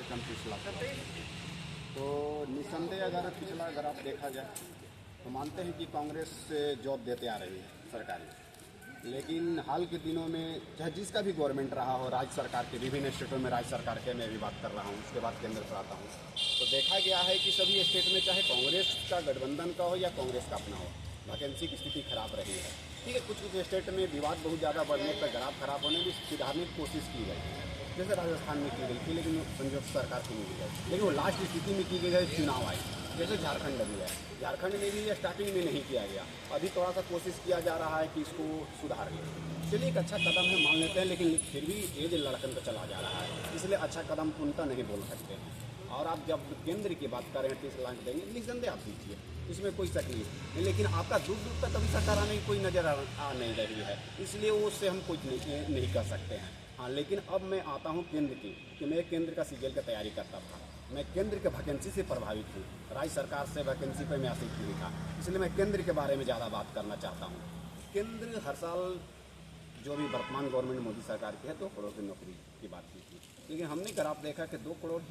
System पिछला तो निसंदेह अगर आप देखा जाए तो मानते हैं कि कांग्रेस जॉब देते आ रही है सरकारी, लेकिन हाल के दिनों में चाहे जिसका भी गवर्नमेंट रहा हो, राज्य सरकार के विभिन्न स्टेटों में राज्य सरकार के मैं भी बात कर रहा हूँ, उसके बाद केंद्र पर आता हूँ, तो देखा गया है कि सभी स्टेट में चाहे कांग्रेस का गठबंधन का हो या कांग्रेस का अपना हो, वैकेंसी की स्थिति खराब रही है। ठीक है, कुछ स्टेट में विवाद बहुत ज़्यादा बढ़ने पर ग्राफ खराब होने की सुधारने की कोशिश की गई है, जैसे राजस्थान में की गई थी, लेकिन संयुक्त सरकार की नहीं गई, लेकिन वो लास्ट स्थिति में की गई चुनाव आई, जैसे झारखंड में है। झारखंड में भी स्टार्टिंग में नहीं किया गया, अभी थोड़ा सा कोशिश किया जा रहा है कि इसको सुधार ले। चलिए एक अच्छा कदम है, मान लेते हैं, लेकिन फिर भी एज लड़कन का चला जा रहा है, इसलिए अच्छा कदम उनका नहीं बोल सकते हैं। और आप जब केंद्र की बात कर रहे हैं 30 लाख देंगे, निसंदेह आप दीजिए, इसमें कोई शक नहीं है, लेकिन आपका दूर दूर तक कभी सरकार आने की कोई नज़र आ नहीं रही है, इसलिए उससे हम कुछ नहीं कर सकते हैं। हाँ, लेकिन अब मैं आता हूँ केंद्र की, कि मैं केंद्र का सीजीएल की तैयारी करता था, मैं केंद्र के वैकेंसी से प्रभावित हूँ, राज्य सरकार से वैकेंसी पर मैं आशिक नहीं था, इसलिए मैं केंद्र के बारे में ज़्यादा बात करना चाहता हूँ। केंद्र हर साल जो भी वर्तमान गवर्नमेंट मोदी सरकार की है 2 करोड़ की नौकरी की बात की थी, लेकिन हमने अगर आप देखा कि 2 करोड़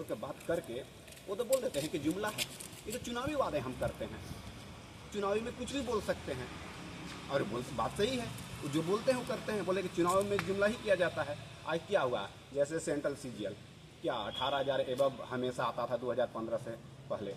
की बात करके वो तो बोल देते हैं कि जुमला है, ये तो चुनावी वादे हम करते हैं, चुनावी में कुछ भी बोल सकते हैं, और बात सही है, वो जो बोलते हैं वो करते हैं। बोले कि चुनाव में जुमला ही किया जाता है। आज क्या हुआ, जैसे सेंट्रल सीजीएल क्या 18,000 एबव हमेशा आता था 2015 से पहले,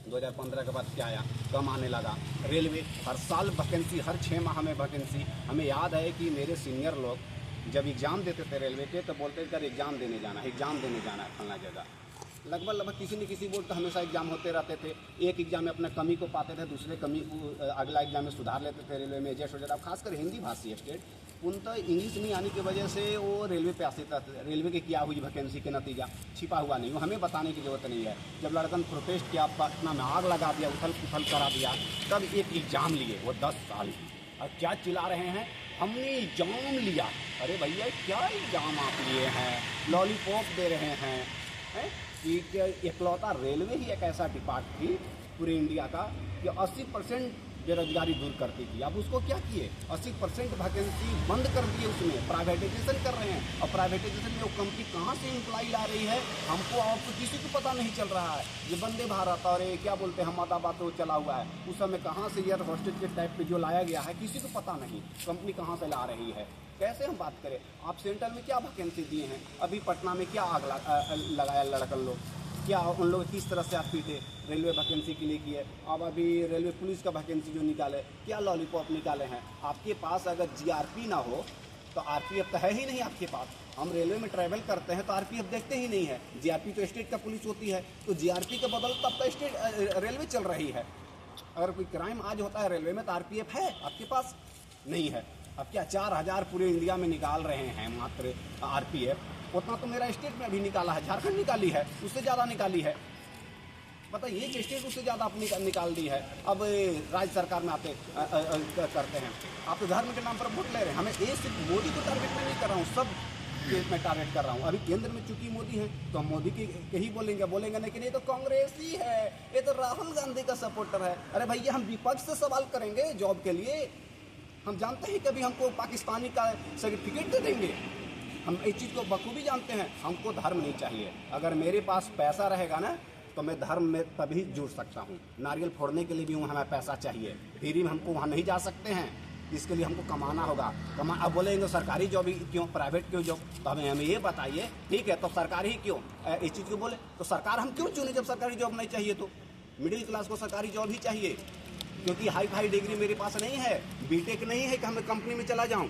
2015 के बाद क्या आया, कम आने लगा। रेलवे हर साल वैकेंसी, हर 6 माह में वैकेंसी। हमें याद है कि मेरे सीनियर लोग जब एग्ज़ाम देते थे रेलवे के, तो बोलते थे एग्ज़ाम देने जाना है फलना जगह। लगभग किसी न किसी बोर्ड का हमेशा एग्जाम होते रहते थे, एक एग्जाम में अपना कमी को पाते थे, दूसरे कमी अगला एग्जाम में सुधार लेते थे, रेलवे में एडजस्ट हो जाता। खासकर हिंदी भाषी स्टेट उनका इंग्लिश नहीं आने की वजह से वो रेलवे पे आश्रित रहते। रेलवे के क्या हुई वैकेंसी के नतीजा छिपा हुआ नहीं, वो हमें बताने की जरूरत नहीं है। जब लड़कन प्रोटेस्ट किया, पटना में आग लगा दिया, उथल पुथल करा दिया, तब एक एग्जाम लिए, वो 10 साल की। और क्या चिल्ला रहे हैं, हमने एग्जाम लिया। अरे भैया क्या एग्जाम आप लिए हैं, लॉलीपॉप दे रहे हैं, कि इकलौता रेलवे ही एक ऐसा डिपार्ट थी पूरे इंडिया का कि 80% बेरोजगारी दूर करती थी। अब उसको क्या किए, 80% वैकेंसी बंद कर दिए, उसमें प्राइवेटाइजेशन कर रहे हैं। और प्राइवेटाइजेशन में वो कंपनी कहाँ से एम्प्लॉय ला रही है हमको और तो किसी को पता नहीं चल रहा है। ये वंदे भारत और क्या बोलते हैं अहमदाबाद तो चला हुआ है, उस समय कहाँ से एयर होस्टेज के टाइप पे जो लाया गया है किसी को पता नहीं, कंपनी कहाँ से ला रही है। कैसे हम बात करें, आप सेंट्रल में क्या वैकेंसी दिए हैं, अभी पटना में क्या आग लगाया लड़कन लोग, क्या उन लोग किस तरह से आप पीटे रेलवे वैकेंसी के लिए किए। अब अभी रेलवे पुलिस का वैकेंसी जो निकाले, क्या लॉलीपॉप निकाले हैं। आपके पास अगर जीआरपी ना हो तो आरपीएफ तो है ही नहीं आपके पास। हम रेलवे में ट्रैवल करते हैं तो आरपीएफ देखते ही नहीं है, जीआरपी तो स्टेट का पुलिस होती है, तो जीआरपी के बदल तब तो स्टेट रेलवे चल रही है। अगर कोई क्राइम आज होता है रेलवे में तो आरपीएफ है आपके पास, नहीं है। अब क्या 4,000 पूरे इंडिया में निकाल रहे हैं मात्र आरपीएफ, उतना तो मेरा स्टेट में अभी निकाला है, झारखंड निकाली है, उससे ज़्यादा निकाली है। बताइए एक स्टेट उससे ज़्यादा अपनी निकाल दी है। अब राज्य सरकार में आते करते हैं, आप तो धर्म के नाम पर वोट ले रहे हैं। हमें ये सिर्फ मोदी को टारगेट में नहीं कर रहा हूँ, सब मैं टारगेट कर रहा हूँ। अभी केंद्र में चूंकि मोदी है तो हम मोदी के ही बोलेंगे लेकिन ये तो कांग्रेस ही है, ये तो राहुल गांधी का सपोर्टर है। अरे भैया हम विपक्ष से सवाल करेंगे जॉब के लिए, हम जानते हैं कभी हमको पाकिस्तानी का सर्टिफिकेट दे देंगे, हम इस चीज़ को बखूबी जानते हैं। हमको धर्म नहीं चाहिए, अगर मेरे पास पैसा रहेगा ना तो मैं धर्म में तभी जुड़ सकता हूँ। नारियल फोड़ने के लिए भी हमें पैसा चाहिए, फ्री में हमको वहाँ नहीं जा सकते हैं, इसके लिए हमको कमाना होगा। अब बोलेंगे सरकारी जॉब ही क्यों, प्राइवेट क्यों जॉब, तो हमें ये बताइए। ठीक है, तो सरकारी ही क्यों इस चीज़ को बोले, तो सरकार हम क्यों चुने जब सरकारी जॉब नहीं चाहिए। तो मिडिल क्लास को सरकारी जॉब ही चाहिए, क्योंकि हाई डिग्री मेरे पास नहीं है, बीटेक नहीं है कि हमें कंपनी में चला जाऊं,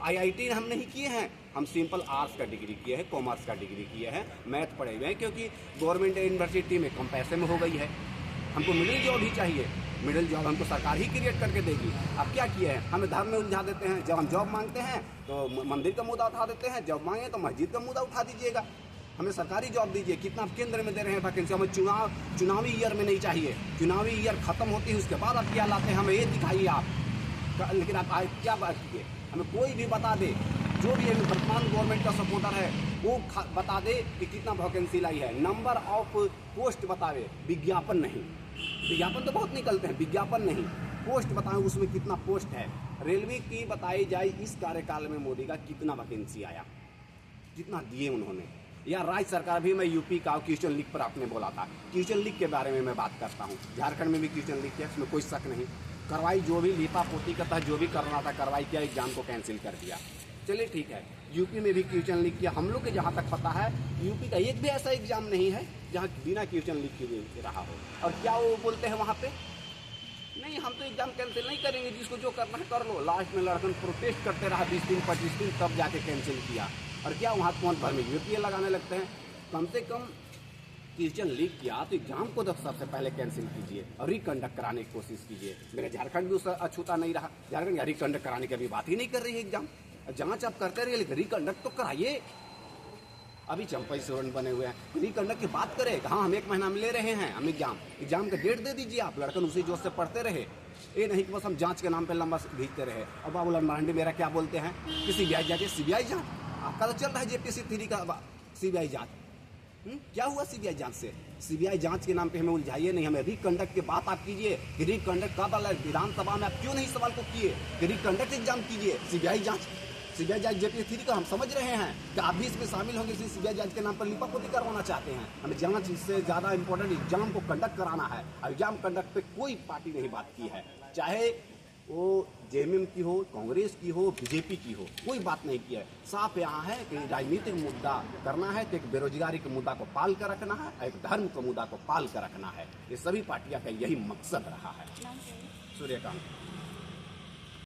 आईआईटी हम नहीं किए हैं, हम सिंपल आर्ट्स का डिग्री किए हैं, कॉमर्स का डिग्री किए हैं, मैथ पढ़े हुए हैं, क्योंकि गवर्नमेंट यूनिवर्सिटी में कम पैसे में हो गई है। हमको मिडिल जॉब ही चाहिए, मिडिल जॉब हमको सरकार ही क्रिएट करके देगी। अब क्या किए हैं, हमें धर्म में उलझा देते हैं। जब हम जॉब मांगते हैं तो मंदिर का मुद्दा उठा देते हैं, जॉब मांगे तो मस्जिद का मुद्दा उठा दीजिएगा। हमें सरकारी जॉब दीजिए, कितना आप केंद्र में दे रहे हैं वैकेंसी, हमें चुनावी ईयर में नहीं चाहिए। चुनावी ईयर खत्म होती है उसके बाद आप क्या लाते हैं, हमें ये दिखाइए आप। लेकिन आप क्या बात कीजिए, हमें कोई भी बता दे, जो भी वर्तमान गवर्नमेंट का सपोर्टर है वो बता दे कि कितना वैकेंसी लाई है, नंबर ऑफ पोस्ट बतावे, विज्ञापन नहीं। विज्ञापन तो बहुत निकलते हैं, विज्ञापन नहीं, पोस्ट बताएं उसमें कितना पोस्ट है। रेलवे की बताई जाए इस कार्यकाल में मोदी का कितना वैकेंसी आया, जितना दिए उन्होंने, या राज्य सरकार भी। मैं यूपी का क्वेश्चन लीक पर आपने बोला था, क्वेश्चन लीक के बारे में मैं बात करता हूँ। झारखंड में भी क्वेश्चन लीक किया, इसमें कोई शक नहीं। कार्रवाई जो भी लीपापोती का था, जो भी करना था कार्रवाई किया, एग्जाम को कैंसिल कर दिया। चलिए ठीक है, यूपी में भी क्वेश्चन लीक किया। हम लोग के जहाँ तक पता है यूपी का एक भी ऐसा एग्जाम नहीं है जहाँ बिना क्वेश्चन लीक के रहा हो। और क्या वो बोलते हैं वहाँ पे, नहीं हम तो एग्जाम कैंसिल नहीं करेंगे, जिसको जो करना है कर लो। लास्ट में लड़कन प्रोटेस्ट करते रहा 20 दिन 25 दिन, तब जाके कैंसिल किया। और क्या वहाँ कौन भर में यूपीए लगाने लगते हैं। कम से कम क्वेश्चन लीक किया तो एग्जाम को सबसे पहले कैंसिल कीजिए और रिकंडक्ट कराने की कोशिश कीजिए। मेरे झारखंड भी उसका अछूता नहीं रहा, झारखंड रिकंडक्ट कराने की अभी बात ही नहीं कर रही है एग्जाम। जांच आप करते रहिए लेकिन रिकंडक्ट तो कराइए। अभी चंपई स्टूडेंट बने हुए हैं, रिकंडक्ट की बात करें। हाँ हम 1 महीना में ले रहे हैं, हम एग्जाम का डेट दे दीजिए आप, लड़कन उसी जोश से पढ़ते रहे। ये नहीं कि बस हम जांच के नाम पे लंबा खींचते रहे। अब बाबूलाल मरांडी मेरा क्या बोलते हैं कि सीबीआई जाके सीबीआई जांच, आपका तो चल रहा है जेपीसी 3 का सीबीआई जांच। क्या हुआ सीबीआई जांच से? सीबीआई जांच के नाम पे हमें उलझाइए नहीं, हमें रिकंडक्ट की बात आप कीजिए कि रिकंडक्ट का वाला विधानसभा में आप क्यों नहीं सवाल को किए कि रिकंडक्ट एग्जाम कीजिए। सीबीआई जांच जेपीसी 3 का हम समझ रहे हैं कि आप भी इसमें शामिल होंगे, इसी सीबीआई जांच के नाम पर लिपापोती करवाना चाहते हैं। हमें जांच इससे ज़्यादा इंपॉर्टेंट एग्जाम को कंडक्ट कराना है। एग्जाम कंडक्ट पे कोई पार्टी नहीं बात की है, चाहे वो जेएमएम की हो, कांग्रेस की हो, बीजेपी की हो, कोई बात नहीं की है। साफ यहाँ है कि राजनीतिक मुद्दा करना है तो एक बेरोजगारी के मुद्दा को पाल कर रखना है, एक धर्म के मुद्दा को पाल कर रखना है। ये सभी पार्टियां का यही मकसद रहा है। सूर्यकांत।